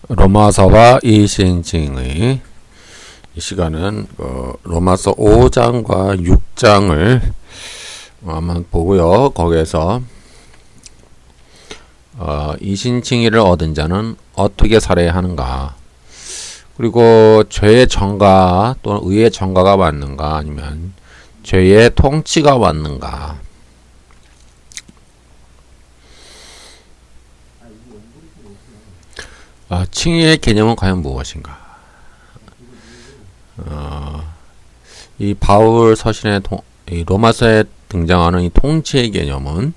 로마서와 이신칭의 이 시간은 로마서 5장과 6장을 한번 보고요. 거기에서 이신칭의를 얻은 자는 어떻게 살아야 하는가, 그리고 죄의 전가 또는 의의 전가가 맞는가, 아니면 죄의 통치가 맞는가, 칭의의 개념은 과연 무엇인가? 이 바울 서신의 이 로마서에 등장하는 이 통치의 개념은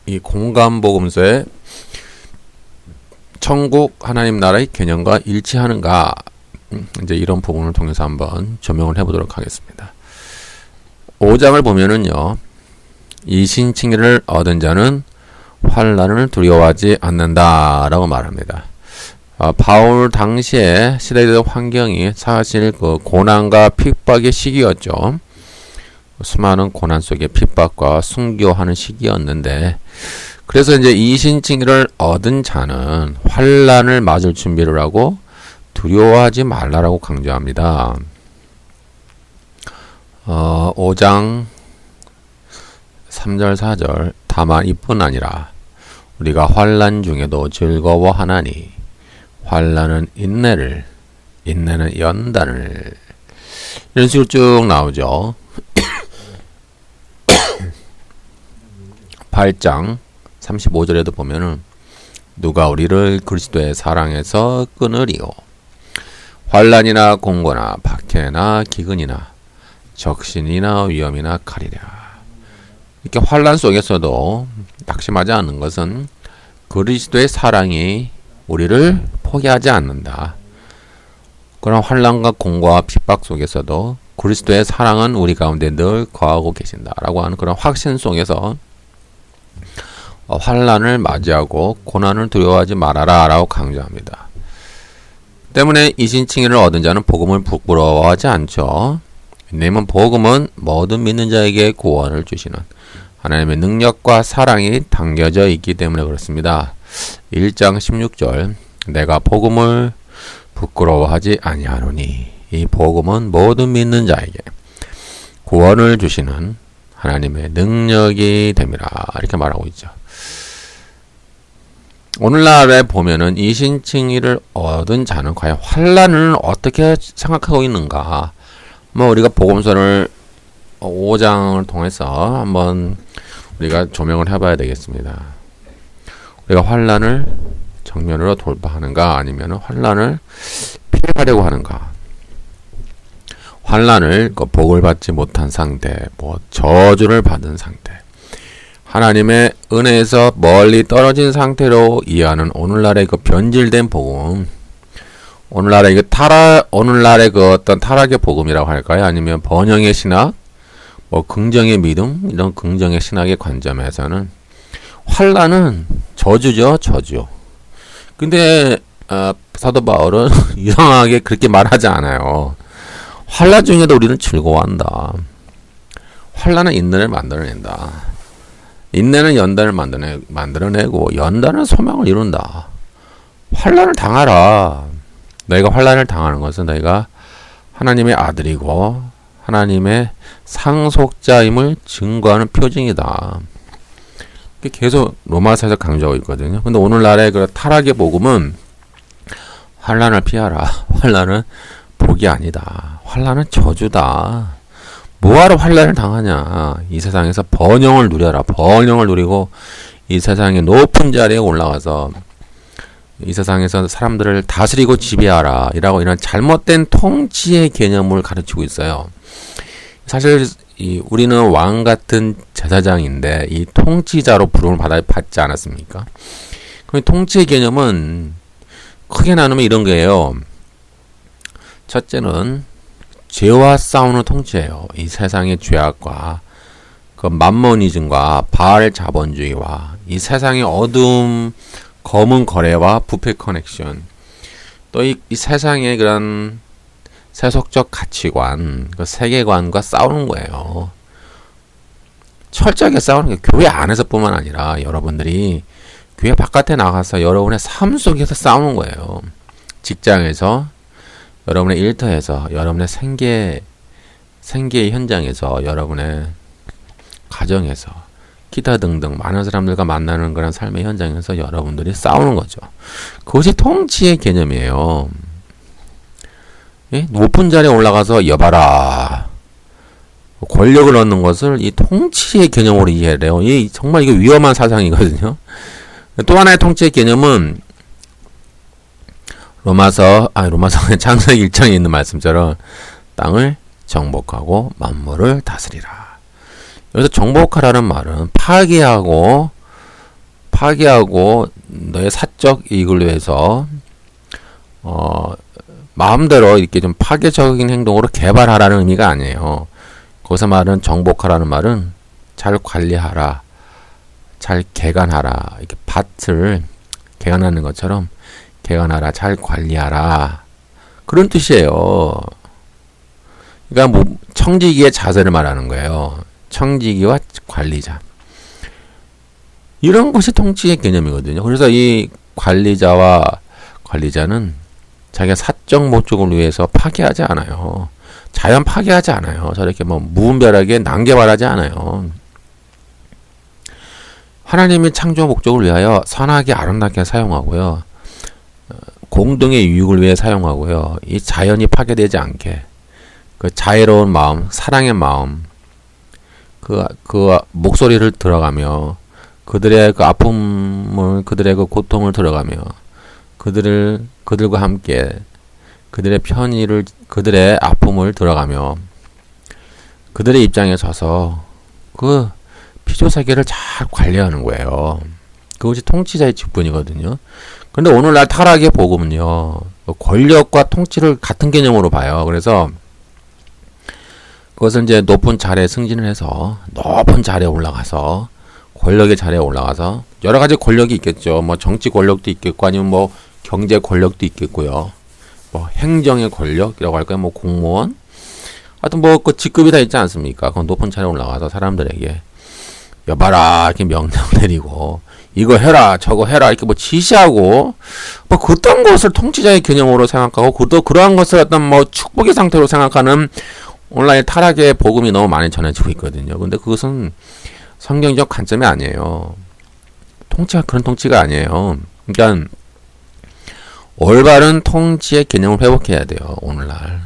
이 공간복음서의 천국 하나님 나라의 개념과 일치하는가? 이제 이런 부분을 통해서 한번 조명을 해보도록 하겠습니다. 5장을 보면은요, 이신칭의를 얻은 자는 환난을 두려워하지 않는다라고 말합니다. 바울 당시에 시대적 환경이 사실 그 고난과 핍박의 시기였죠. 수많은 고난 속에 핍박과 순교하는 시기였는데, 그래서 이제 이신칭의를 얻은 자는 환난을 맞을 준비를 하고 두려워하지 말라라고 강조합니다. 5장 3절 4절 다만 이뿐 아니라 우리가 환난 중에도 즐거워하나니 환난은 인내를, 인내는 연단을, 이런 식으로 쭉 나오죠. 8장 35절에도 보면은 누가 우리를 그리스도의 사랑에서 끊으리요, 환난이나 공고나 박해나 기근이나 적신이나 위험이나 칼이랴. 이렇게 환난 속에서도 낙심하지 않는 것은 그리스도의 사랑이 우리를 포기하지 않는다. 그런 환난과 공고와 핍박 속에서도 그리스도의 사랑은 우리 가운데 늘 거하고 계신다라고 하는 그런 확신 속에서 환난을 맞이하고 고난을 두려워하지 말아라 라고 강조합니다. 때문에 이신칭의를 얻은 자는 복음을 부끄러워하지 않죠. 왜냐하면 복음은 모든 믿는 자에게 구원을 주시는 하나님의 능력과 사랑이 담겨져 있기 때문에 그렇습니다. 1장 16절 내가 복음을 부끄러워하지 아니하노니 이 복음은 모든 믿는 자에게 구원을 주시는 하나님의 능력이 됨이라, 이렇게 말하고 있죠. 오늘날에 보면은 이신칭의를 얻은 자는 과연 환난을 어떻게 생각하고 있는가, 우리가 복음서를 5장을 통해서 한번 우리가 조명을 해봐야 되겠습니다. 우리가 환난을 정면으로 돌파하는가, 아니면 환난을 피해가려고 하는가. 환난을 복을 받지 못한 상태, 저주를 받은 상태, 하나님의 은혜에서 멀리 떨어진 상태로 이해하는 오늘날의 그 변질된 복음, 오늘날의 그 어떤 타락의 복음이라고 할까요? 아니면 번영의 신학, 긍정의 믿음, 이런 긍정의 신학의 관점에서는 환난은 저주죠, 저주. 근데 사도 바울은 이상하게 그렇게 말하지 않아요. 환난 중에도 우리는 즐거워한다. 환난은 인내를 만들어낸다. 인내는 연단을 만들어내고 연단은 소망을 이룬다. 환난을 당하라. 너희가 환난을 당하는 것은 너희가 하나님의 아들이고 하나님의 상속자임을 증거하는 표징이다. 계속 로마서에서 강조하고 있거든요. 근데 오늘날의 그 타락의 복음은 환난을 피하라. 환난은 복이 아니다. 환난은 저주다. 뭐하러 환난을 당하냐. 이 세상에서 번영을 누려라. 번영을 누리고 이 세상의 높은 자리에 올라가서 이 세상에서 사람들을 다스리고 지배하라. 이런 잘못된 통치의 개념을 가르치고 있어요. 사실 우리는 왕 같은 제사장인데 이 통치자로 부름을 받지 않았습니까? 그럼 통치의 개념은 크게 나누면 이런 거예요. 첫째는 죄와 싸우는 통치예요. 이 세상의 죄악과 그 맘모니즘과 바알 자본주의와 이 세상의 어두움, 검은 거래와 부패 커넥션, 또 이 세상의 그런 세속적 가치관, 그 세계관과 싸우는 거예요. 철저하게 싸우는 게 교회 안에서뿐만 아니라 여러분들이 교회 바깥에 나가서 여러분의 삶 속에서 싸우는 거예요. 직장에서, 여러분의 일터에서, 여러분의 생계의 현장에서, 여러분의 가정에서, 기타 등등 많은 사람들과 만나는 그런 삶의 현장에서 여러분들이 싸우는 거죠. 그것이 통치의 개념이에요. 예? 높은 자리에 올라가서 여봐라. 권력을 얻는 것을 이 통치의 개념으로 이해를 해요. 정말 이게 위험한 사상이거든요. 또 하나의 통치의 개념은 로마서 창세기 1장에 있는 말씀처럼 땅을 정복하고 만물을 다스리라. 여기서 정복하라는 말은 파괴하고 너의 사적 이익을 위해서 마음대로 이렇게 좀 파괴적인 행동으로 개발하라는 의미가 아니에요. 거기서 말은 정복하라는 말은 잘 관리하라, 잘 개간하라. 이렇게 밭을 개간하는 것처럼 개간하라, 잘 관리하라. 그런 뜻이에요. 그러니까 뭐 청지기의 자세를 말하는 거예요. 청지기와 관리자. 이런 것이 통치의 개념이거든요. 그래서 이 관리자는 자기가 사적 목적을 위해서 파괴하지 않아요. 자연 파괴하지 않아요. 저렇게 뭐 무분별하게 난개발하지 않아요. 하나님의 창조 목적을 위하여 선하게 아름답게 사용하고요. 공동의 유익을 위해 사용하고요. 이 자연이 파괴되지 않게 그 자애로운 마음, 사랑의 마음, 그 목소리를 들어가며 그들의 그 아픔을, 그들의 그 고통을 들어가며 그들과 함께 그들의 그들의 아픔을 들어가며 그들의 입장에 서서 그 피조세계를 잘 관리하는 거예요. 그것이 통치자의 직분이거든요. 근데 오늘날 타락의 복음은요, 권력과 통치를 같은 개념으로 봐요. 그래서 그것을 이제 높은 자리에 승진을 해서 높은 자리에 올라가서 권력의 자리에 올라가서 여러 가지 권력이 있겠죠. 뭐 정치 권력도 있겠고 아니면 뭐 경제 권력도 있겠고요. 뭐 행정의 권력이라고 할까요? 뭐 공무원, 하여튼 뭐 그 직급이 다 있지 않습니까? 그 높은 자리에 올라가서 사람들에게 여봐라 이렇게 명령 내리고 이거 해라 저거 해라 이렇게 뭐 지시하고 뭐 그딴 것을 통치자의 개념으로 생각하고 또 그러한 것을 어떤 뭐 축복의 상태로 생각하는 온라인 타락의 복음이 너무 많이 전해지고 있거든요. 근데 그것은 성경적 관점이 아니에요. 통치가 그런 통치가 아니에요. 그러니까 올바른 통치의 개념을 회복해야 돼요. 오늘날.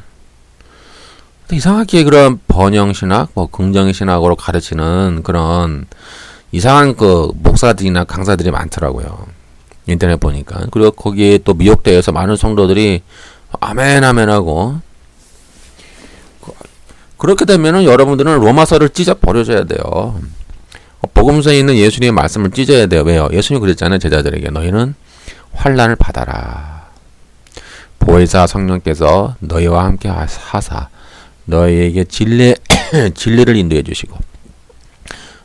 근데 이상하게 그런 번영신학, 뭐 긍정의 신학으로 가르치는 그런 이상한 그 목사들이나 강사들이 많더라고요. 인터넷 보니까. 그리고 거기에 또 미혹되어서 많은 성도들이 아멘 하고 그렇게 되면은 여러분들은 로마서를 찢어 버려줘야 돼요. 복음서에 있는 예수님의 말씀을 찢어야 돼요. 왜요? 예수님이 그랬잖아요. 제자들에게 너희는 환난을 받아라. 보혜사 성령께서 너희와 함께 하사 너희에게 진리를 인도해 주시고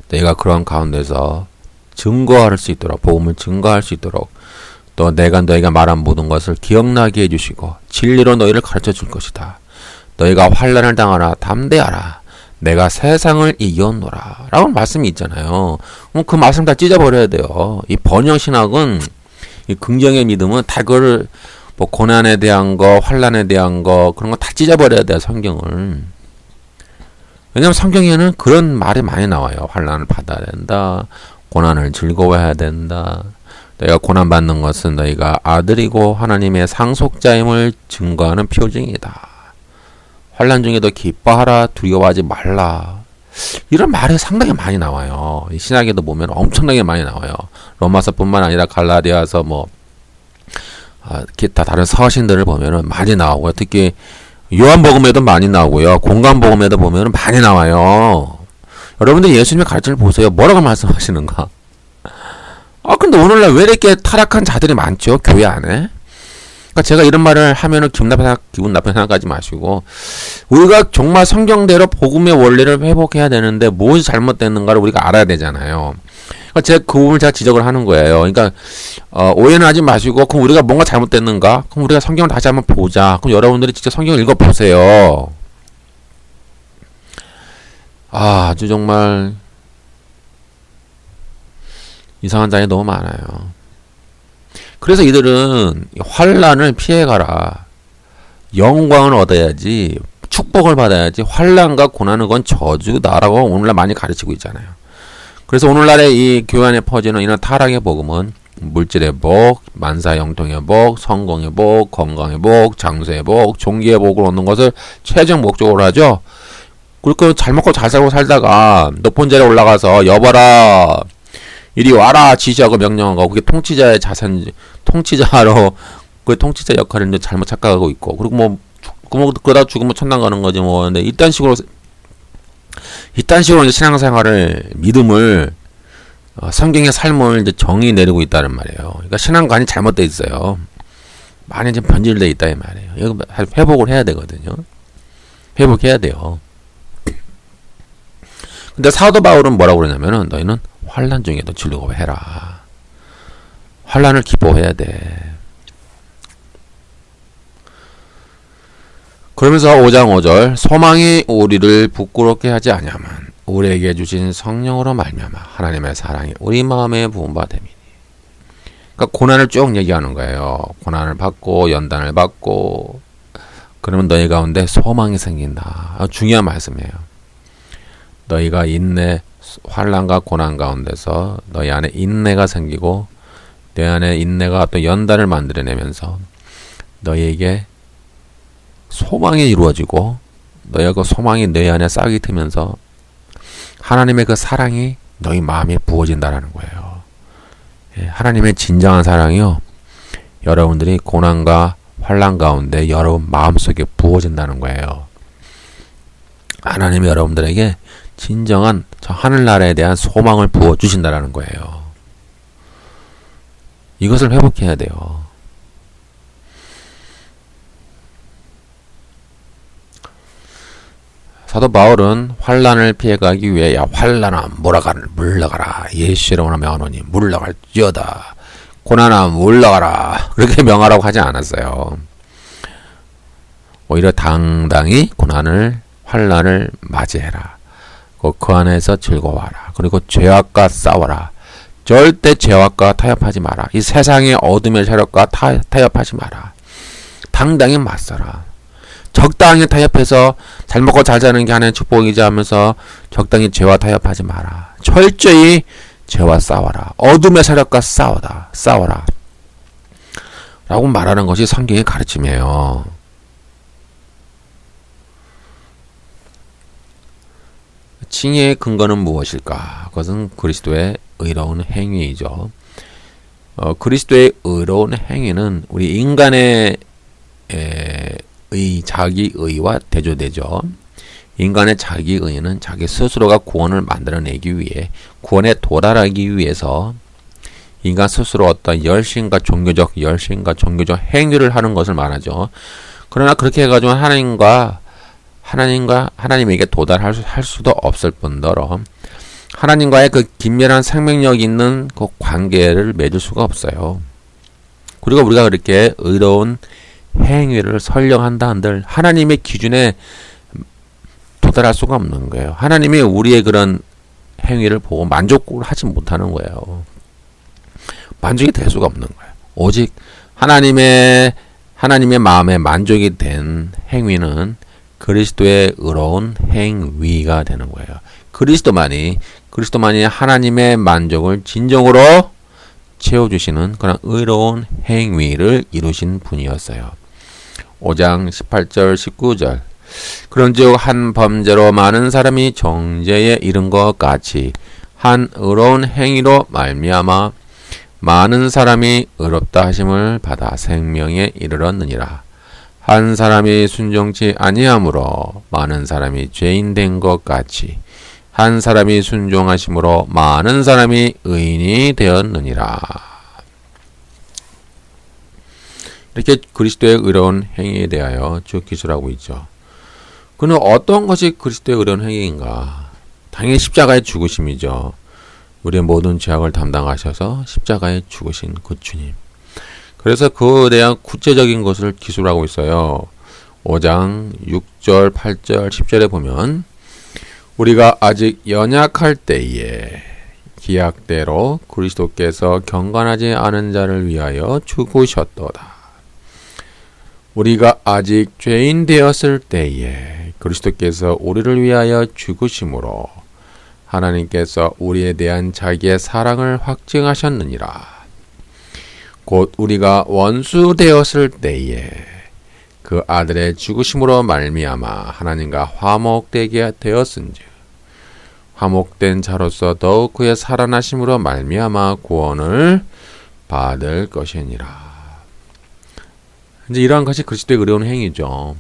너희가 그런 가운데서 증거할 수 있도록 복음을 증거할 수 있도록 또 내가 너희가 말한 모든 것을 기억나게 해주시고 진리로 너희를 가르쳐 줄 것이다. 너희가 환난을 당하나 담대하라. 내가 세상을 이겼노라. 라고 말씀이 있잖아요. 그 말씀 다 찢어버려야 돼요. 이 번영신학은 이 긍정의 믿음은 다 그걸 뭐 고난에 대한 거, 환난에 대한 거 그런 거 다 찢어버려야 돼요. 성경을. 왜냐하면 성경에는 그런 말이 많이 나와요. 환난을 받아야 된다. 고난을 즐거워해야 된다. 너희가 고난받는 것은 너희가 아들이고 하나님의 상속자임을 증거하는 표징이다. 환난 중에도 기뻐하라. 두려워하지 말라. 이런 말이 상당히 많이 나와요. 이 신학에도 보면 엄청나게 많이 나와요. 로마서뿐만 아니라 갈라디아서 뭐 기타 다른 서신들을 보면은 많이 나오고요. 특히 요한복음에도 많이 나오고요. 공간복음에도 보면은 많이 나와요. 여러분들 예수님의 가르침을 보세요. 뭐라고 말씀하시는가? 근데 오늘날 왜 이렇게 타락한 자들이 많죠? 교회 안에? 그러니까 제가 이런 말을 하면은 기분 나쁜 생각하지 마시고 우리가 정말 성경대로 복음의 원리를 회복해야 되는데 무엇이 잘못됐는가를 우리가 알아야 되잖아요. 그러니까 제가 그 부분을 제가 지적을 하는 거예요. 그러니까 오해는 하지 마시고 그럼 우리가 뭔가 잘못됐는가? 그럼 우리가 성경을 다시 한번 보자. 그럼 여러분들이 직접 성경을 읽어보세요. 아주 정말 이상한 자이 너무 많아요. 그래서 이들은 환난을 피해가라. 영광을 얻어야지, 축복을 받아야지, 환난과 고난은 건 저주다라고 오늘날 많이 가르치고 있잖아요. 그래서 오늘날의 이 교회 안에 퍼지는 이런 타락의 복음은 물질의 복, 만사형통의 복, 성공의 복, 건강의 복, 장수의 복, 종기의 복을 얻는 것을 최종 목적으로 하죠. 그리고 잘 먹고 잘 살고 살다가 높은 자리에 올라가서 여봐라, 이리 와라 지시하고 명령한 거, 그게 통치자의 통치자로 그 통치자 역할을 이제 잘못 착각하고 있고, 그리고 그러다 죽으면 천당 가는 거지 뭐. 근데 이딴 식으로 이제 신앙생활을, 믿음을, 성경의 삶을 이제 정의 내리고 있다는 말이에요. 그러니까 신앙관이 잘못되어 있어요. 많이 좀 변질되어 있다 이 말이에요. 이거 회복을 해야 되거든요. 회복해야 돼요. 근데 사도 바울은 뭐라고 그러냐면은, 너희는 환난 중에도 즐거워해라. 환난을 기뻐해야 돼. 그러면서 5장 5절, 소망이 우리를 부끄럽게 하지 아니하면 우리에게 주신 성령으로 말미암아 하나님의 사랑이 우리 마음에 부은 바 됨이니. 그러니까 고난을 쭉 얘기하는 거예요. 고난을 받고 연단을 받고 그러면 너희 가운데 소망이 생긴다. 중요한 말씀이에요. 너희가 인내, 환난과 고난 가운데서 너희 안에 인내가 생기고 내 안에 인내가 또 연단을 만들어내면서 너희에게 소망이 이루어지고 너희가 그 소망이 내 안에 싹이 트면서 하나님의 그 사랑이 너희 마음에 부어진다라는 거예요. 하나님의 진정한 사랑이요, 여러분들이 고난과 환난 가운데 여러분 마음속에 부어진다는 거예요. 하나님이 여러분들에게 진정한 저 하늘나라에 대한 소망을 부어주신다라는 거예요. 이것을 회복해야 돼요. 사도 바울은 환난을 피해가기 위해, 야 환난아 물러가라, 예수 이름으로 명하노니 물러갈지어다, 고난아 물러가라, 그렇게 명하라고 하지 않았어요. 오히려 당당히 환난을 맞이해라. 그 안에서 즐거워하라. 그리고 죄악과 싸워라. 절대 죄악과 타협하지 마라. 이 세상의 어둠의 세력과 타협하지 마라. 당당히 맞서라. 적당히 타협해서 잘 먹고 잘 사는 게 하나의 축복이지 하면서 적당히 죄와 타협하지 마라. 철저히 죄와 싸워라. 어둠의 세력과 싸워라. 라고 말하는 것이 성경의 가르침이에요. 칭의의 근거는 무엇일까? 그것은 그리스도의 의로운 행위이죠. 그리스도의 의로운 행위는 우리 인간의 자기 의와 대조되죠. 인간의 자기 의는 자기 스스로가 구원을 만들어내기 위해, 구원에 도달하기 위해서 인간 스스로 어떤 열심과 종교적 행위를 하는 것을 말하죠. 그러나 그렇게 해가지고 하나님에게 도달할 수도 없을 뿐더러 하나님과의 그 긴밀한 생명력 있는 그 관계를 맺을 수가 없어요. 그리고 우리가 그렇게 의로운 행위를 설령한다 한들 하나님의 기준에 도달할 수가 없는 거예요. 하나님이 우리의 그런 행위를 보고 만족을 하지 못하는 거예요. 만족이 될 수가 없는 거예요. 오직 하나님의 마음에 만족이 된 행위는 그리스도의 의로운 행위가 되는 거예요. 그리스도만이 하나님의 만족을 진정으로 채워주시는 그런 의로운 행위를 이루신 분이었어요. 5장 18절 19절, 그런즉 한 범죄로 많은 사람이 정죄에 이른 것 같이 한 의로운 행위로 말미암아 많은 사람이 의롭다 하심을 받아 생명에 이르렀느니라. 한 사람이 순종치 아니함으로 많은 사람이 죄인 된 것 같이 한 사람이 순종하심으로 많은 사람이 의인이 되었느니라. 이렇게 그리스도의 의로운 행위에 대하여 쭉 기술하고 있죠. 그는 어떤 것이 그리스도의 의로운 행위인가? 당연히 십자가의 죽으심이죠. 우리의 모든 죄악을 담당하셔서 십자가에 죽으신 그 주님. 그래서 그에 대한 구체적인 것을 기술하고 있어요. 5장 6절, 8절, 10절에 보면 우리가 아직 연약할 때에 기약대로 그리스도께서 경건하지 않은 자를 위하여 죽으셨도다. 우리가 아직 죄인 되었을 때에 그리스도께서 우리를 위하여 죽으심으로 하나님께서 우리에 대한 자기의 사랑을 확증하셨느니라. 곧 우리가 원수 되었을 때에 그 아들의 죽으심으로 말미암아 하나님과 화목되게 되었은즉 화목된 자로서 더욱 그의 살아나심으로 말미암아 구원을 받을 것이니라. 이제 이러한 것이 그리스도의 의로운 행위죠.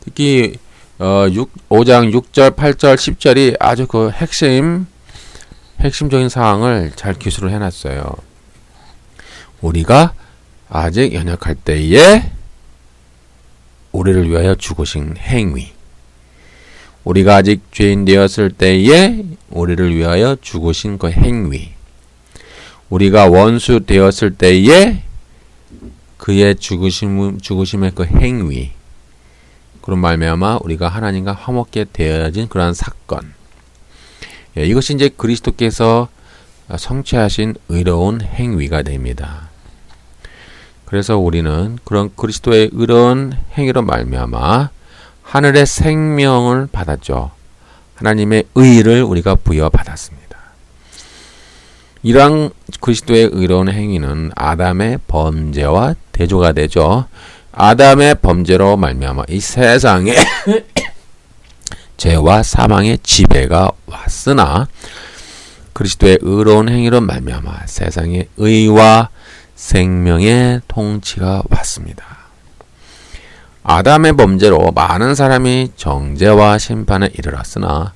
특히 5장 6절, 8절, 10절이 아주 그 핵심적인 사항을 잘 기술을 해놨어요. 우리가 아직 연약할 때에 우리를 위하여 죽으신 행위. 우리가 아직 죄인 되었을 때에 우리를 위하여 죽으신 그 행위. 우리가 원수 되었을 때에 그의 죽으심의 그 행위. 그런 말미암아 우리가 하나님과 화목게 되어진 그러한 사건. 이것이 이제 그리스도께서 성취하신 의로운 행위가 됩니다. 그래서 우리는 그런 그리스도의 의로운 행위로 말미암아 하늘의 생명을 받았죠. 하나님의 의를 우리가 부여받았습니다. 이러한 그리스도의 의로운 행위는 아담의 범죄와 대조가 되죠. 아담의 범죄로 말미암아 이 세상에 죄와 사망의 지배가 왔으나 그리스도의 의로운 행위로 말미암아 세상에 의와 생명의 통치가 왔습니다. 아담의 범죄로 많은 사람이 정죄와 심판에 이르렀으나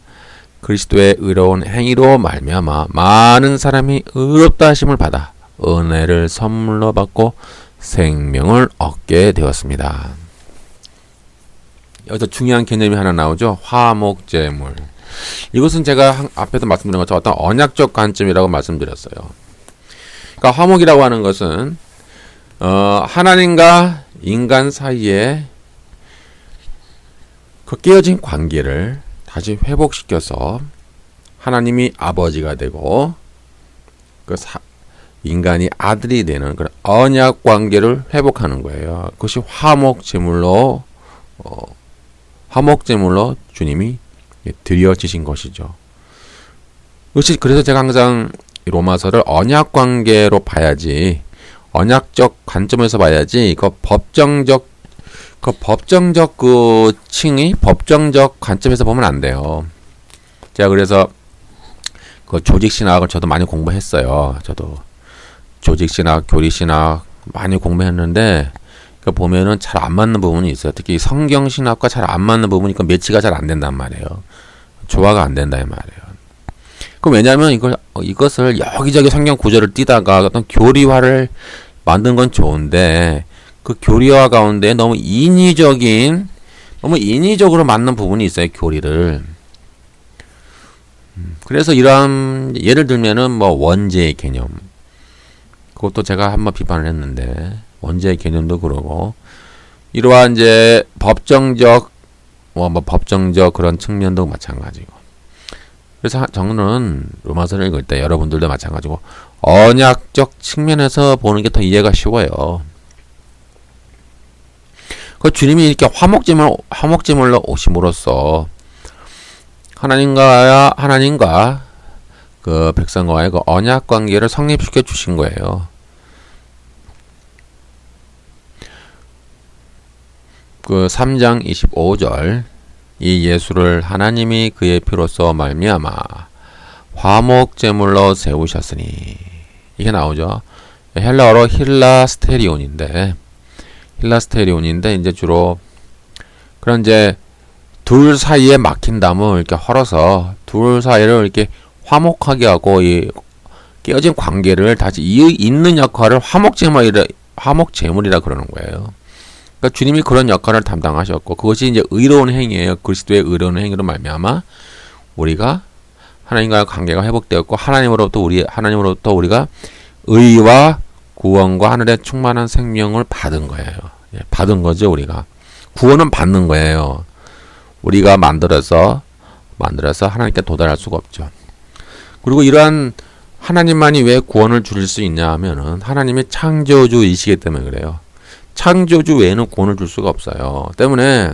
그리스도의 의로운 행위로 말미암아 많은 사람이 의롭다 하심을 받아 은혜를 선물로 받고 생명을 얻게 되었습니다. 여기서 중요한 개념이 하나 나오죠. 화목제물. 이것은 제가 앞에도 말씀드린 것처럼 어떤 언약적 관점이라고 말씀드렸어요. 그러니까 화목이라고 하는 것은 하나님과 인간 사이에 그 깨어진 관계를 다시 회복시켜서 하나님이 아버지가 되고 그 인간이 아들이 되는 그런 언약 관계를 회복하는 거예요. 그것이 화목제물로 주님이 드려지신 것이죠. 그래서 제가 항상 로마서를 언약 관계로 봐야지, 언약적 관점에서 봐야지, 법정적 층이 법정적 관점에서 보면 안 돼요. 제가 그래서 그 조직신학을 저도 많이 공부했어요. 저도 조직신학, 교리신학 많이 공부했는데 그 보면은 잘 안 맞는 부분이 있어요. 특히 성경신학과 잘 안 맞는 부분이니까 매치가 잘 안 된단 말이에요. 조화가 안 된다 이 말이에요. 그 왜냐하면 이것을 여기저기 성경 구절을 띄다가 어떤 교리화를 만든 건 좋은데 그 교리화 가운데 너무 인위적으로 맞는 부분이 있어요. 교리를. 그래서 이러한 예를 들면은 뭐 원죄의 개념, 그것도 제가 한번 비판을 했는데 원죄의 개념도 그러고 이러한 이제 법정적 그런 측면도 마찬가지고. 그래서 저는 로마서를 읽을 때 여러분들도 마찬가지고 언약적 측면에서 보는 게 더 이해가 쉬워요. 그 주님이 이렇게 화목제물로 오심으로써 하나님과 그 백성과의 그 언약 관계를 성립시켜 주신 거예요. 그 3장 25절 이 예수를 하나님이 그의 피로써 말미암아 화목제물로 세우셨으니 이게 나오죠. 헬라어로 힐라스테리온인데 이제 주로 그런 이제 둘 사이에 막힌 담을 이렇게 헐어서 둘 사이를 이렇게 화목하게 하고 이 깨어진 관계를 다시 잇는 역할을 화목제물이라 그러는 거예요. 그러니까 주님이 그런 역할을 담당하셨고 그것이 이제 의로운 행위예요. 그리스도의 의로운 행위로 말미암아 우리가 하나님과의 관계가 회복되었고 하나님으로부터 우리가 의와 구원과 하늘의 충만한 생명을 받은 거예요. 받은 거죠. 우리가 구원은 받는 거예요. 우리가 만들어서 하나님께 도달할 수가 없죠. 그리고 이러한 하나님만이 왜 구원을 주실 수 있냐 하면은 하나님이 창조주이시기 때문에 그래요. 창조주 외에는 구원을 줄 수가 없어요. 때문에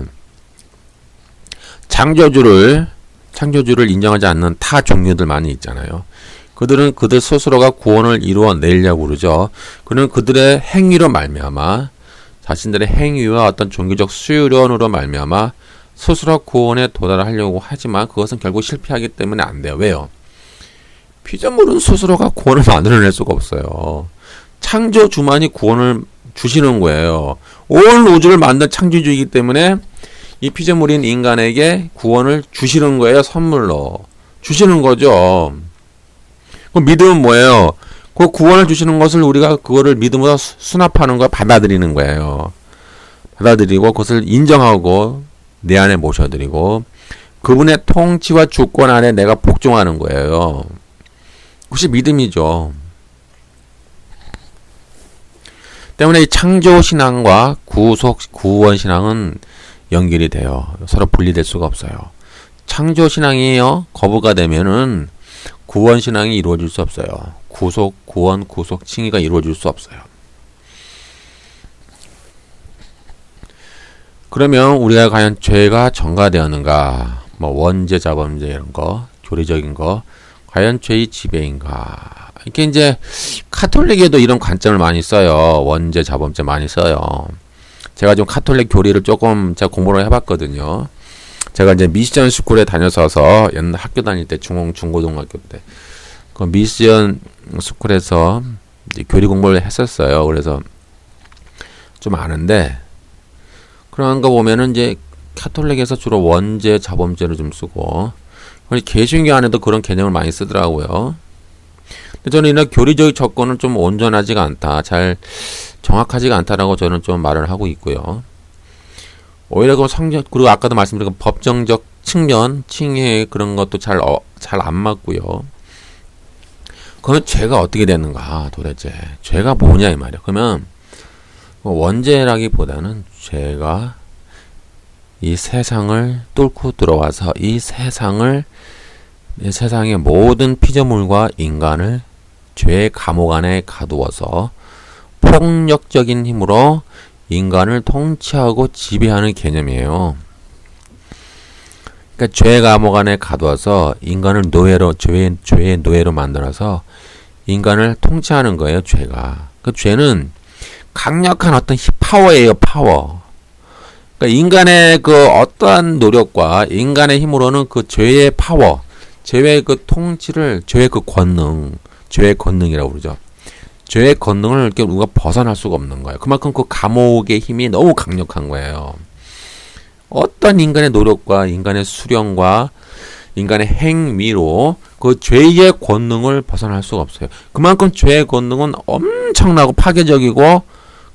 창조주를 인정하지 않는 타 종류들 많이 있잖아요. 그들은 그들 스스로가 구원을 이루어내려고 그러죠. 그는 그들의 행위로 말미암아 자신들의 행위와 어떤 종교적 수련으로 말미암아 스스로 구원에 도달하려고 하지만 그것은 결국 실패하기 때문에 안 돼요. 왜요? 피조물은 스스로가 구원을 만들어낼 수가 없어요. 창조주만이 구원을 주시는 거예요. 온 우주를 만든 창조주이기 때문에 이 피조물인 인간에게 구원을 주시는 거예요. 선물로. 주시는 거죠. 그 믿음은 뭐예요? 그 구원을 주시는 것을 우리가 그거를 믿음으로 수납하는 거 받아들이는 거예요. 받아들이고 그것을 인정하고 내 안에 모셔드리고 그분의 통치와 주권 안에 내가 복종하는 거예요. 그것이 믿음이죠. 때문에 이 창조신앙과 구원신앙은 연결이 돼요. 서로 분리될 수가 없어요. 창조신앙이요 거부가 되면은 구원신앙이 이루어질 수 없어요. 구원, 칭의가 이루어질 수 없어요. 그러면 우리가 과연 죄가 전가되었는가? 뭐 원죄, 자범죄 이런 거, 교리적인 거, 과연 죄의 지배인가? 이렇게 이제 카톨릭에도 이런 관점을 많이 써요. 원죄, 자범죄 많이 써요. 제가 좀 카톨릭 교리를 조금 제가 공부를 해봤거든요. 제가 이제 미션 스쿨에 다녔어서 옛날 학교 다닐 때 중고등학교 때 그 미션 스쿨에서 이제 교리 공부를 했었어요. 그래서 좀 아는데 그런 거 보면은 이제 카톨릭에서 주로 원죄, 자범죄를 좀 쓰고 개신교 안에도 그런 개념을 많이 쓰더라고요. 근데 저는 이런 교리적 접근은 좀 온전하지가 않다, 잘 정확하지가 않다라고 저는 좀 말을 하고 있고요. 오히려 그 성경 그리고 아까도 말씀드린 그 법정적 측면, 칭의 그런 것도 잘 안 맞고요. 그러면 죄가 어떻게 되는가 도대체 죄가 뭐냐 이 말이야. 그러면 원죄라기보다는 죄가 이 세상을 뚫고 들어와서 이 세상의 모든 피조물과 인간을 죄의 감옥 안에 가두어서 폭력적인 힘으로 인간을 통치하고 지배하는 개념이에요. 그러니까 죄의 감옥 안에 가두어서 인간을 죄의 노예로 만들어서 인간을 통치하는 거예요. 죄가. 그 죄는 강력한 어떤 파워예요. 파워. 그러니까 인간의 그 어떠한 노력과 인간의 힘으로는 그 죄의 파워, 죄의 그 통치를, 죄의 그 권능, 죄의 권능이라고 그러죠. 죄의 권능을 이렇게 우리가 벗어날 수가 없는 거예요. 그만큼 그 감옥의 힘이 너무 강력한 거예요. 어떤 인간의 노력과 인간의 수련과 인간의 행위로 그 죄의 권능을 벗어날 수가 없어요. 그만큼 죄의 권능은 엄청나고 파괴적이고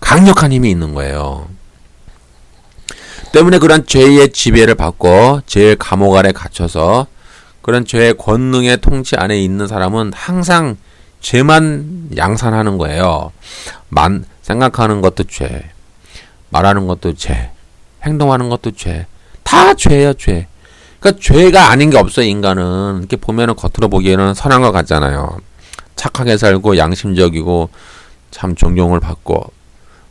강력한 힘이 있는 거예요. 때문에 그런 죄의 지배를 받고 죄의 감옥 아래 갇혀서 그런 죄의 권능의 통치 안에 있는 사람은 항상 죄만 양산하는 거예요. 생각하는 것도 죄, 말하는 것도 죄, 행동하는 것도 죄, 다 죄예요, 죄. 그러니까 죄가 아닌 게 없어요. 인간은 이렇게 보면은 겉으로 보기에는 선한 것 같잖아요. 착하게 살고 양심적이고 참 존경을 받고.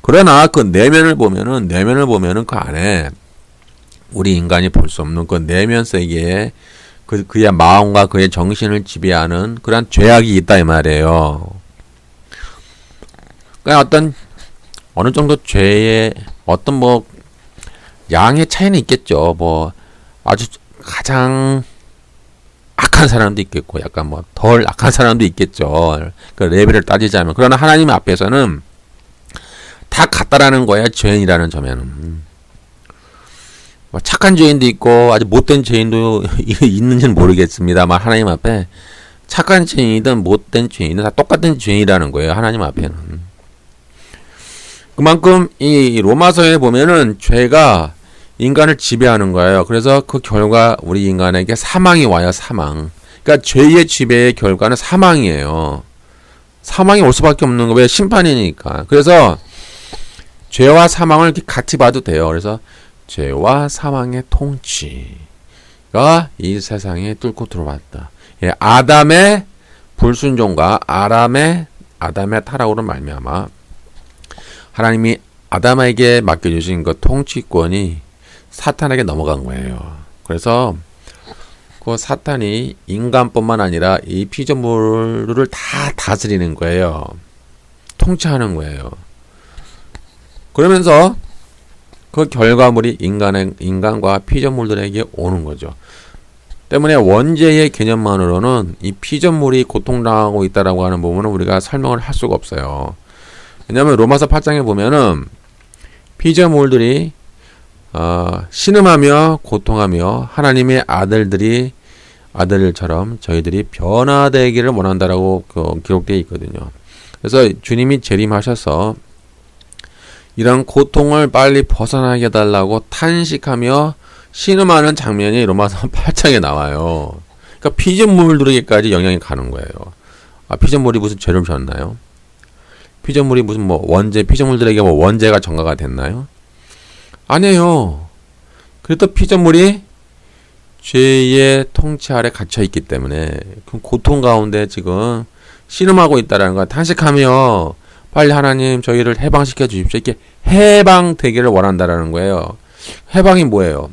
그러나 그 내면을 보면은 그 안에 우리 인간이 볼 수 없는 그 내면 세계에 그의 마음과 그의 정신을 지배하는 그런 죄악이 있다 이 말이에요. 그러니까 어느 정도 죄의 어떤 뭐 양의 차이는 있겠죠. 뭐 아주 가장 악한 사람도 있겠고 약간 뭐 덜 악한 사람도 있겠죠. 그 레벨을 따지자면. 그러나 하나님 앞에서는 다 같다라는 거야. 죄인이라는 점에는. 뭐 착한 죄인도 있고 아주 못된 죄인도 있는지는 모르겠습니다만 하나님 앞에 착한 죄인이든 못된 죄인이든 다 똑같은 죄인이라는 거예요. 하나님 앞에는. 그만큼 이 로마서에 보면은 죄가 인간을 지배하는 거예요. 그래서 그 결과 우리 인간에게 사망이 와요. 사망. 그러니까 죄의 지배의 결과는 사망이에요. 사망이 올 수밖에 없는 거 왜? 심판이니까. 그래서 죄와 사망을 이렇게 같이 봐도 돼요. 그래서 죄와 사망의 통치가 이 세상에 뚫고 들어왔다. 예, 아담의 불순종과 아담의 타락으로 말미암아 하나님이 아담에게 맡겨주신 그 통치권이 사탄에게 넘어간 거예요. 그래서 그 사탄이 인간뿐만 아니라 이 피조물을 다 다스리는 거예요. 통치하는 거예요. 그러면서 그 결과물이 인간과 피조물들에게 오는 거죠. 때문에 원죄의 개념만으로는 이 피조물이 고통당하고 있다라고 하는 부분은 우리가 설명을 할 수가 없어요. 왜냐하면 로마서 8장에 보면은 피조물들이 신음하며 고통하며 하나님의 아들처럼 저희들이 변화되기를 원한다라고 기록되어 있거든요. 그래서 주님이 재림하셔서 이런 고통을 빨리 벗어나게 해달라고 탄식하며 신음하는 장면이 로마서 8장에 나와요. 그러니까 피조물들에게까지 영향이 가는 거예요. 피조물이 무슨 죄를 지었나요? 피조물이 무슨 피조물들에게 원죄가 전가가 됐나요? 아니에요. 그래도 피조물이 죄의 통치 아래 갇혀 있기 때문에 그 고통 가운데 지금 신음하고 있다라는 거, 탄식하며 빨리 하나님 저희를 해방시켜 주십시오. 이렇게 해방되기를 원한다라는 거예요. 해방이 뭐예요?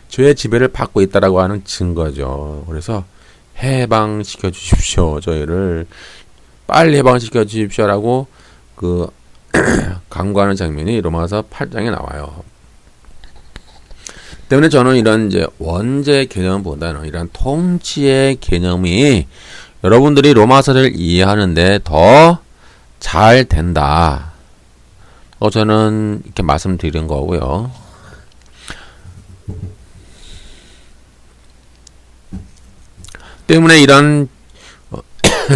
죄의 지배를 받고 있다라고 하는 증거죠. 그래서 해방시켜 주십시오. 저희를 빨리 해방시켜 주십시오라고 간구하는 장면이 로마서 8장에 나와요. 때문에 저는 이런 이제 원죄 개념보다는 이런 통치의 개념이 여러분들이 로마서를 이해하는데 더 잘 된다. 저는 이렇게 말씀드린 거고요. 때문에 이런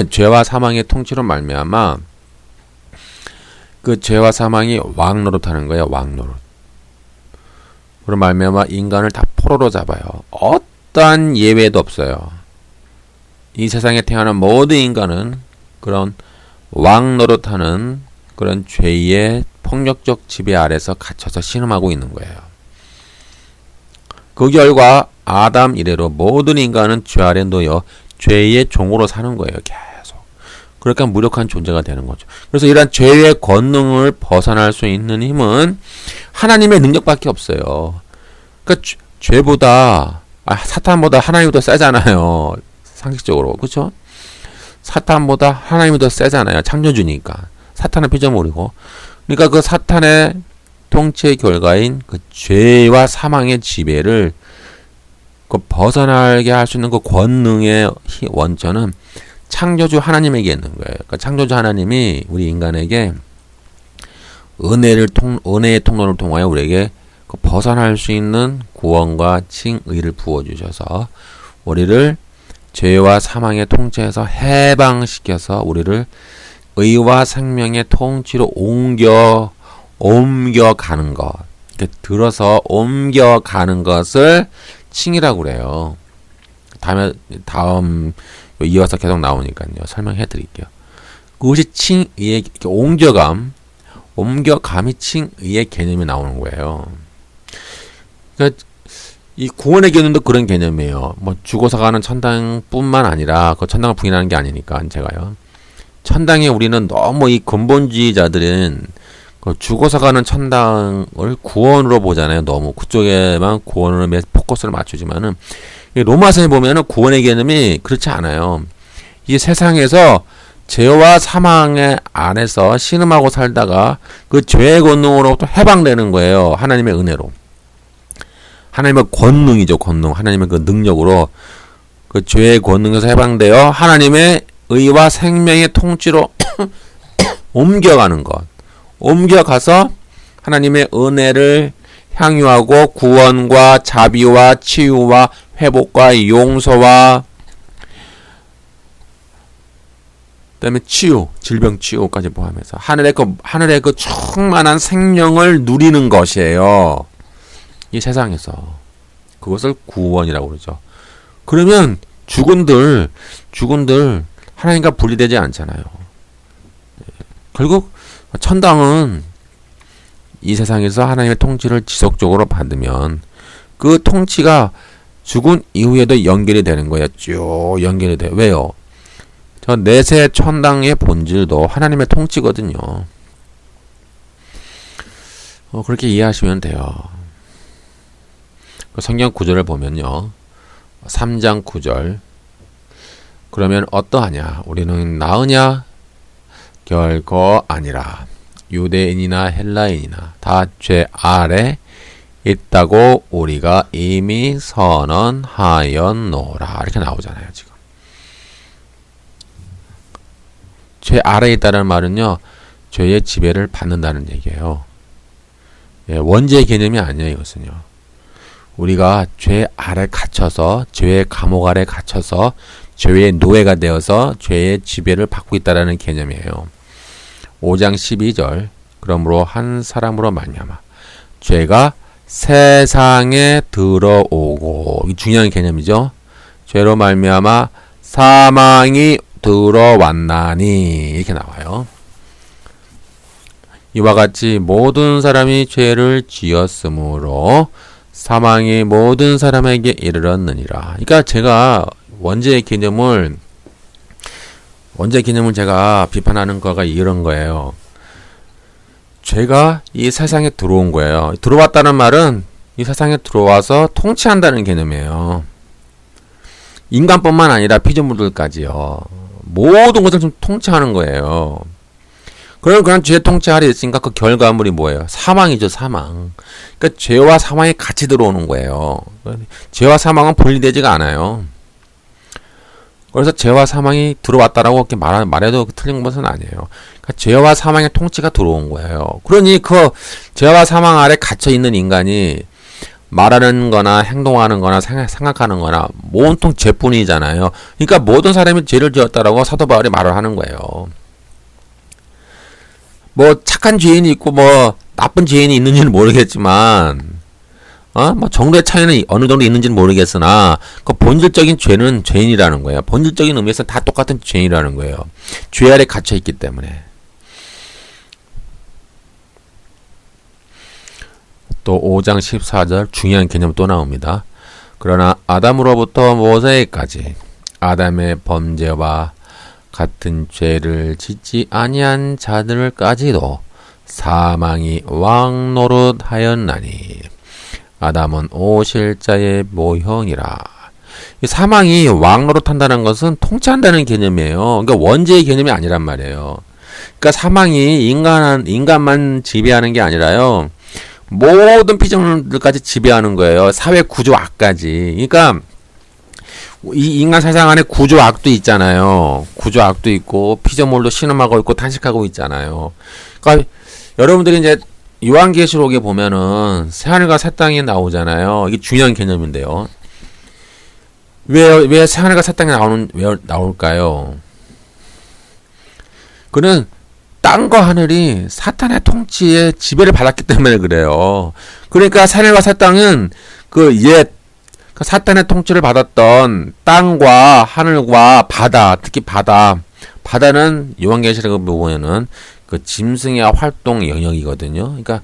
죄와 사망의 통치로 말미암아 그 죄와 사망이 왕노릇하는 거예요. 왕노릇. 그로 말미암아 인간을 다 포로로 잡아요. 어떠한 예외도 없어요. 이 세상에 태어난 모든 인간은 그런 왕노릇하는 그런 죄의 폭력적 지배 아래서 갇혀서 신음하고 있는 거예요. 그 결과 아담 이래로 모든 인간은 죄 아래 놓여 죄의 종으로 사는 거예요. 계속. 그러니까 무력한 존재가 되는 거죠. 그래서 이러한 죄의 권능을 벗어날 수 있는 힘은 하나님의 능력밖에 없어요. 그러니까 죄보다 사탄보다 하나님이 더 세잖아요. 상식적으로. 그렇죠? 사탄보다 하나님이 더 세잖아요. 창조주니까. 사탄은 피조물이고. 그러니까 그 사탄의 통치의 결과인 그 죄와 사망의 지배를 벗어나게 할 수 있는 그 권능의 원천은 창조주 하나님에게 있는 거예요. 그러니까 창조주 하나님이 우리 인간에게 은혜의 통로를 통하여 우리에게 벗어날 수 있는 구원과 칭의를 부어주셔서 우리를 죄와 사망의 통치에서 해방시켜서 우리를 의와 생명의 통치로 옮겨가는 것. 이렇게 들어서 옮겨가는 것을 칭이라고 그래요. 다음 이어서 계속 나오니까요. 설명해 드릴게요. 그것이 칭의의 옮겨감이 칭의의 개념이 나오는 거예요. 그러니까 이 구원의 개념도 그런 개념이에요. 죽어서 가는 천당뿐만 아니라 그 천당을 부인하는 게 아니니까 제가요. 천당에 우리는 너무 이 근본주의자들은 그 죽어서 가는 천당을 구원으로 보잖아요. 너무 그쪽에만 구원을 포커스를 맞추지만은 로마서에 보면은 구원의 개념이 그렇지 않아요. 이 세상에서 죄와 사망의 안에서 신음하고 살다가 그 죄의 권능으로부터 해방되는 거예요. 하나님의 은혜로. 하나님의 권능이죠. 권능. 하나님의 그 능력으로 그 죄의 권능에서 해방되어 하나님의 의와 생명의 통치로 옮겨가는 것. 옮겨가서 하나님의 은혜를 향유하고 구원과 자비와 치유와 회복과 용서와 그다음에 치유, 질병 치유까지 포함해서 하늘의 그 충만한 생명을 누리는 것이에요. 이 세상에서. 그것을 구원이라고 그러죠. 그러면 죽은들 하나님과 분리되지 않잖아요. 결국 천당은 이 세상에서 하나님의 통치를 지속적으로 받으면 그 통치가 죽은 이후에도 연결이 되는 거예요. 쭉 연결이 돼요. 왜요? 저 내세 천당의 본질도 하나님의 통치거든요. 그렇게 이해하시면 돼요. 성경 구절을 보면요. 3장 9절. 그러면 어떠하냐? 우리는 나으냐? 결코 아니라. 유대인이나 헬라인이나 다 죄 아래 있다고 우리가 이미 선언하였노라. 이렇게 나오잖아요, 지금. 죄 아래에 있다는 말은요, 죄의 지배를 받는다는 얘기예요. 예, 원죄의 개념이 아니에요, 이것은요. 우리가 죄 아래 갇혀서, 죄의 감옥 아래 갇혀서, 죄의 노예가 되어서 죄의 지배를 받고 있다는 개념이에요. 5장 12절. 그러므로 한 사람으로 말미암아 죄가 세상에 들어오고, 이 중요한 개념이죠. 죄로 말미암아 사망이 들어왔나니, 이렇게 나와요. 이와 같이 모든 사람이 죄를 지었으므로 사망이 모든 사람에게 이르렀느니라. 그러니까 제가 원죄의 개념을 제가 비판하는 거가 이런 거예요. 죄가 이 세상에 들어온 거예요. 들어왔다는 말은 이 세상에 들어와서 통치한다는 개념이에요. 인간뿐만 아니라 피조물들까지요. 모든 것을 좀 통치하는 거예요. 그런 죄 통치 아래 있으니까 그 결과물이 뭐예요? 사망이죠, 사망. 그러니까 죄와 사망이 같이 들어오는 거예요. 죄와 사망은 분리되지가 않아요. 그래서 죄와 사망이 들어왔다라고 이렇게 말해도 틀린 것은 아니에요. 그러니까 죄와 사망의 통치가 들어온 거예요. 그러니 그 죄와 사망 아래 갇혀 있는 인간이 말하는 거나 행동하는 거나 생각하는 거나 온통 죄뿐이잖아요. 그러니까 모든 사람이 죄를 지었다라고 사도 바울이 말을 하는 거예요. 뭐 착한 죄인이 있고 뭐 나쁜 죄인이 있는지는 모르겠지만 뭐 정도의 차이는 어느 정도 있는지는 모르겠으나 그 본질적인 죄는 죄인이라는 거예요. 본질적인 의미에서 다 똑같은 죄인이라는 거예요. 죄 아래 갇혀 있기 때문에. 또 5장 14절 중요한 개념 또 나옵니다. 그러나 아담으로부터 모세까지 아담의 범죄와 같은 죄를 짓지 아니한 자들까지도 사망이 왕노릇하였나니 아담은 오실 자의 모형이라. 사망이 왕노릇한다는 것은 통치한다는 개념이에요. 그러니까 원죄의 개념이 아니란 말이에요. 그러니까 사망이 인간만 지배하는 게 아니라요. 모든 피조물들까지 지배하는 거예요. 사회 구조 악까지. 그러니까 이 인간 세상 안에 구조 악도 있잖아요. 구조 악도 있고 피조물도 신음하고 있고 탄식하고 있잖아요. 그러니까 여러분들이 이제 요한계시록에 보면은 새하늘과 새 땅이 나오잖아요. 이게 중요한 개념인데요. 왜 새하늘과 새 땅이 왜 나올까요? 그는 땅과 하늘이 사탄의 통치에 지배를 받았기 때문에 그래요. 그러니까 새하늘과 새 땅은 사탄의 통치를 받았던 땅과 하늘과 바다, 특히 바다는 요한계시록을 보면은 그 짐승의 활동 영역이거든요. 그러니까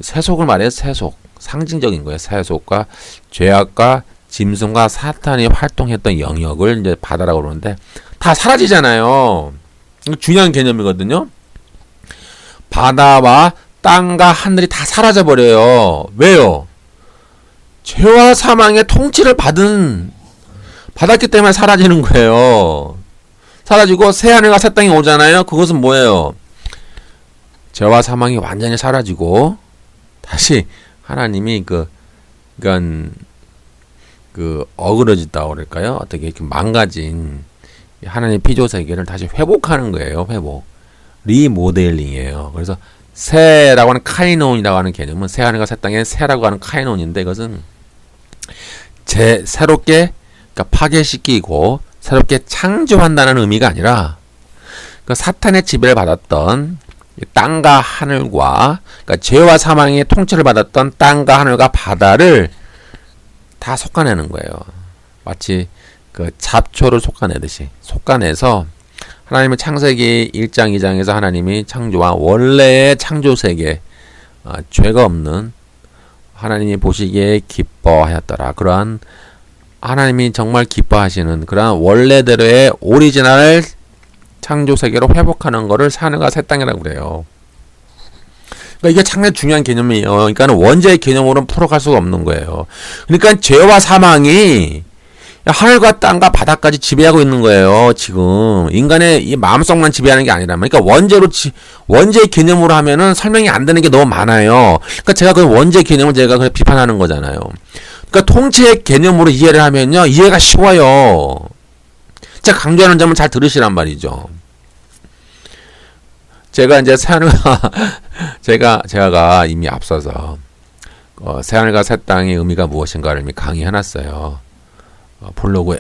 세속을 말해요. 세속. 상징적인 거예요. 세속과 죄악과 짐승과 사탄이 활동했던 영역을 이제 바다라고 그러는데 다 사라지잖아요. 이거 중요한 개념이거든요. 바다와 땅과 하늘이 다 사라져 버려요. 왜요? 죄와 사망의 통치를 받았기 때문에 사라지는 거예요. 사라지고 새하늘과 새 땅이 오잖아요. 그것은 뭐예요? 죄와 사망이 완전히 사라지고 다시 하나님이 어그러졌다고 그럴까요? 어떻게 이렇게 망가진 하나님의 피조 세계를 다시 회복하는 거예요. 회복. 리모델링이에요. 그래서 새라고 하는 카이논이라고 하는 개념은 새하늘과 새 땅의 새라고 하는 카이논인데 이것은 새롭게 그러니까 파괴시키고 새롭게 창조한다는 의미가 아니라 그 사탄의 지배를 받았던 땅과 하늘과 그러니까 죄와 사망의 통치를 받았던 땅과 하늘과 바다를 다 솎아내는 거예요. 마치 그 잡초를 솎아내듯이 솎아내서 하나님의 창세기 1장 2장에서 하나님이 창조한 원래의 창조세계 죄가 없는 하나님이 보시기에 기뻐하였더라. 그러한 하나님이 정말 기뻐하시는 그런 원래대로의 오리지널 창조 세계로 회복하는 거를 하늘과 새 땅이라고 그래요. 그러니까 이게 상당히 중요한 개념이에요. 그러니까 원죄의 개념으로는 풀어갈 수가 없는 거예요. 그러니까 죄와 사망이 하늘과 땅과 바다까지 지배하고 있는 거예요. 지금 인간의 이 마음속만 지배하는 게 아니라, 그러니까 원죄의 개념으로 하면은 설명이 안 되는 게 너무 많아요. 그러니까 제가 그 원죄 개념을 제가 그냥 비판하는 거잖아요. 그러니까 통치의 개념으로 이해를 하면요, 이해가 쉬워요. 제가 강조하는 점은 잘 들으시란 말이죠. 제가 이제 제가 이미 앞서서 새하늘과 새 땅의 의미가 무엇인가를 이미 강의해놨어요. 블로그에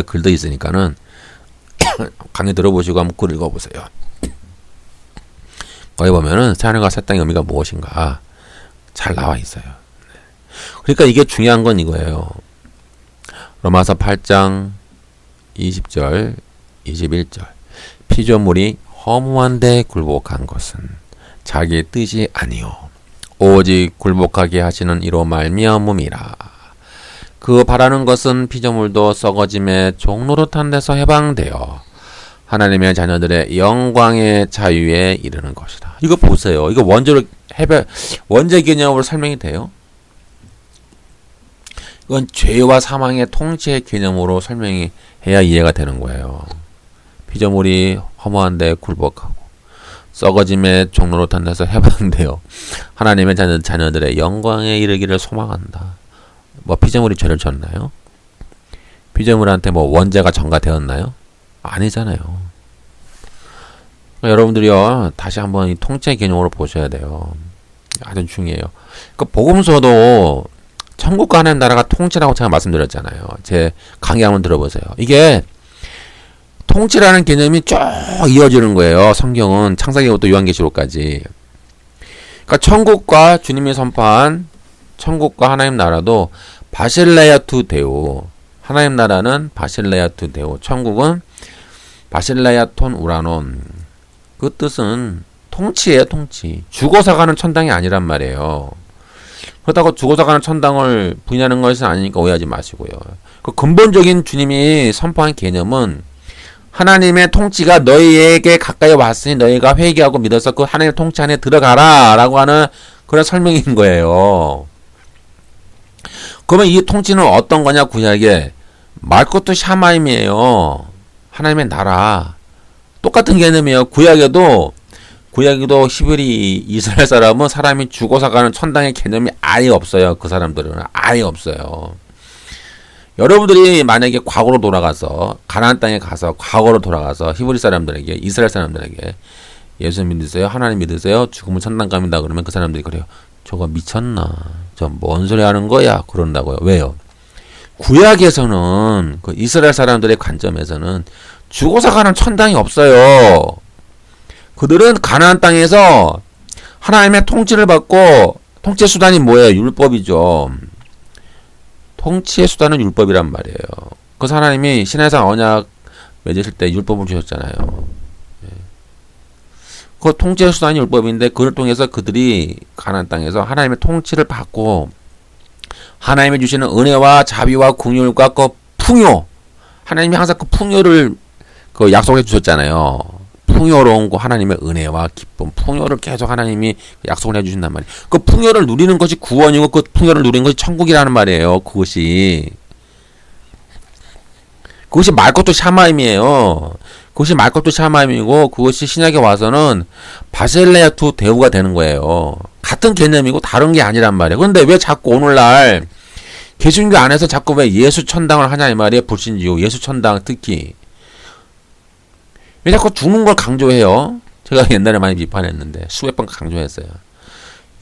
글도 있으니까는 강의 들어보시고 한번 글 읽어보세요. 거기 보면은 새하늘과 새 땅의 의미가 무엇인가 잘 나와 있어요. 그러니까 이게 중요한 건 이거예요. 로마서 8장 20절 21절 피조물이 허무한데 굴복한 것은 자기의 뜻이 아니요 오직 굴복하게 하시는 이로 말미암음이라. 그 바라는 것은 피조물도 썩어짐의 종노릇한 데서 해방되어 하나님의 자녀들의 영광의 자유에 이르는 것이다. 이거 보세요. 이거 원죄 개념으로 설명이 돼요? 이건 죄와 사망의 통치의 개념으로 설명이 해야 이해가 되는 거예요. 피조물이 허무한데 굴복하고 썩어짐의 종로릇한 데서 해방되어 하나님의 자녀들의 영광에 이르기를 소망한다. 뭐 피조물이 죄를 졌나요? 피조물한테 뭐 원죄가 전가되었나요? 아니잖아요. 그러니까 여러분들이요, 다시 한번 이 통치의 개념으로 보셔야 돼요. 아주 중요해요. 그 복음서도 천국과 하나님 나라가 통치라고 제가 말씀드렸잖아요. 제 강의 한번 들어보세요. 이게 통치라는 개념이 쭉 이어지는 거예요. 성경은 창세기부터 요한계시록까지. 그러니까 천국과 주님이 선포한 천국과 하나님 나라도 바실레아투 데오. 하나님 나라는 바실레아투 데오. 천국은 바실레아톤 우라논. 그 뜻은 통치예요, 통치. 죽어서 가는 천당이 아니란 말이에요. 그렇다고 죽어서 가는 천당을 부인하는 것은 아니니까 오해하지 마시고요. 그 근본적인 주님이 선포한 개념은 하나님의 통치가 너희에게 가까이 왔으니 너희가 회개하고 믿어서 그 하나님의 통치 안에 들어가라 라고 하는 그런 설명인 거예요. 그러면 이 통치는 어떤 거냐, 구약에 말코트 샤마임이에요. 하나님의 나라. 똑같은 개념이에요. 구약에도 히브리 이스라엘 사람은 사람이 죽어서 가는 천당의 개념이 아예 없어요. 그 사람들은 아예 없어요. 여러분들이 만약에 과거로 돌아가서 가나안 땅에 가서 과거로 돌아가서 히브리 사람들에게, 이스라엘 사람들에게 예수 믿으세요, 하나님 믿으세요, 죽으면 천당 갑니다 그러면 그 사람들이 그래요. 저거 미쳤나? 저 뭔 소리 하는 거야? 그런다고요. 왜요? 구약에서는 그 이스라엘 사람들의 관점에서는 죽어서 가는 천당이 없어요. 그들은 가나안 땅에서 하나님의 통치를 받고, 통치의 수단이 뭐예요? 율법이죠. 통치의 수단은 율법이란 말이에요. 그래서 하나님이 시내산 언약 맺으실 때 율법을 주셨잖아요. 그 통치의 수단이 율법인데 그를 통해서 그들이 가나안 땅에서 하나님의 통치를 받고 하나님이 주시는 은혜와 자비와 긍휼과 그 풍요, 하나님이 항상 그 풍요를 그 약속해 주셨잖아요. 풍요로운 거 하나님의 은혜와 기쁨, 풍요를 계속 하나님이 약속을 해주신단 말이에요. 그 풍요를 누리는 것이 구원이고 그 풍요를 누리는 것이 천국이라는 말이에요. 그것이 말코토 샤마임이에요. 그것이 말코토 샤마임이고 그것이 신약에 와서는 바실레아투 데우가 되는 거예요. 같은 개념이고 다른 게 아니란 말이에요. 그런데 왜 자꾸 오늘날 개신교 안에서 자꾸 왜 예수 천당을 하냐 이 말이에요. 불신지요. 예수 천당 특히. 왜 자꾸 죽는 걸 강조해요? 제가 옛날에 많이 비판했는데 수백 번 강조했어요.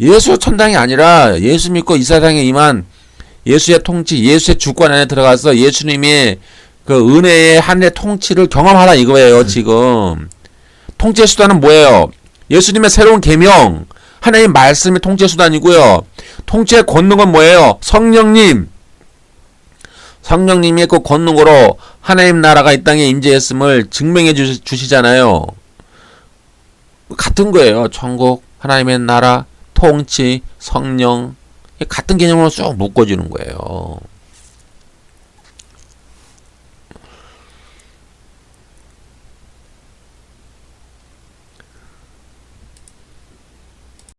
예수 천당이 아니라 예수 믿고 이 세상에 임한 예수의 통치, 예수의 주권 안에 들어가서 예수님의 그 은혜의 하늘의 통치를 경험하라 이거예요. 지금 통치의 수단은 뭐예요? 예수님의 새로운 계명, 하나님의 말씀이 통치의 수단이고요. 통치의 권능은 뭐예요? 성령님의 그 권능으로 하나님 나라가 이 땅에 임재했음을 증명해 주시잖아요. 같은 거예요. 천국, 하나님의 나라, 통치, 성령. 같은 개념으로 쭉 묶어지는 거예요.